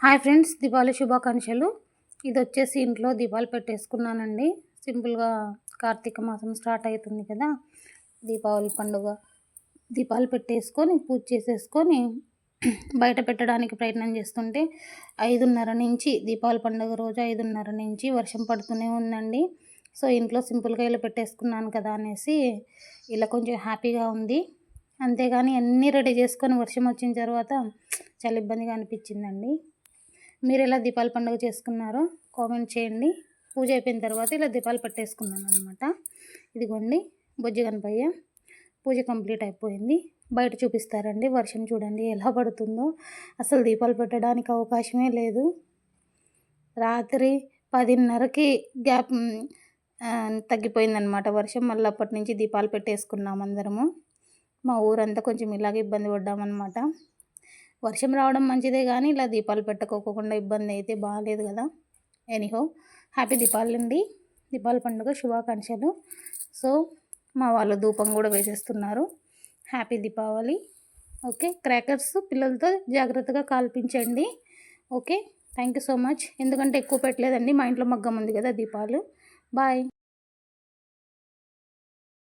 Hi friends, Deepavali శుభాకాంక్షలు. ఇది వచ్చేసి ఇంట్లో దీపాలు పెట్టేసుకున్నానండి. సింపుల్గా కార్తీక మాసం స్టార్ట్ అవుతుంది కదా, దీపావళి పండుగ దీపాలు పెట్టేసుకొని పూజ చేసేసుకొని బయట పెట్టడానికి ప్రయత్నం చేస్తుంటే 5:30 నుంచి దీపావళి పండుగ రోజు 5:30 నుంచి వర్షం పడుతూనే ఉందండి. సో ఇంట్లో సింపుల్గా ఇలా పెట్టేసుకున్నాను కదా అనేసి ఇలా కొంచెం హ్యాపీగా ఉంది. అంతేగాని అన్నీ రెడీ చేసుకొని వర్షం వచ్చిన తర్వాత చాలా ఇబ్బందిగా అనిపించిందండి. మీరు ఎలా దీపాల పండుగ చేసుకున్నారో కామెంట్ చేయండి. పూజ అయిపోయిన తర్వాత ఇలా దీపాలు పెట్టేసుకున్నాను అనమాట. ఇదిగోండి బొజ్జి గణపయ్య పూజ కంప్లీట్ అయిపోయింది. బయట చూపిస్తారండి. వర్షం చూడండి ఎలా పడుతుందో, అసలు దీపాలు పెట్టడానికి అవకాశమే లేదు. రాత్రి 10:30కి గ్యాప్ తగ్గిపోయిందనమాట వర్షం. మళ్ళీ అప్పటి నుంచి దీపాలు పెట్టేసుకున్నాం అందరము. మా ఊరంతా కొంచెం ఇలాగే ఇబ్బంది పడ్డామన్నమాట. వర్షం రావడం మంచిదే కానీ ఇలా దీపాలు పెట్టుకోకుండా ఇబ్బంది అయితే బాగాలేదు కదా. ఎనీహో హ్యాపీ దీపావళి అండి. దీపావళి పండుగ శుభాకాంక్షలు. సో మా వాళ్ళు ధూపం కూడా వేసేస్తున్నారు. హ్యాపీ దీపావళి. ఓకే, క్రాకర్స్ పిల్లలతో జాగ్రత్తగా కాల్పించండి. Okay, thank you so much. ఎందుకంటే ఎక్కువ పెట్టలేదండి, మా ఇంట్లో మగ్గం ఉంది కదా దీపాలు. బాయ్.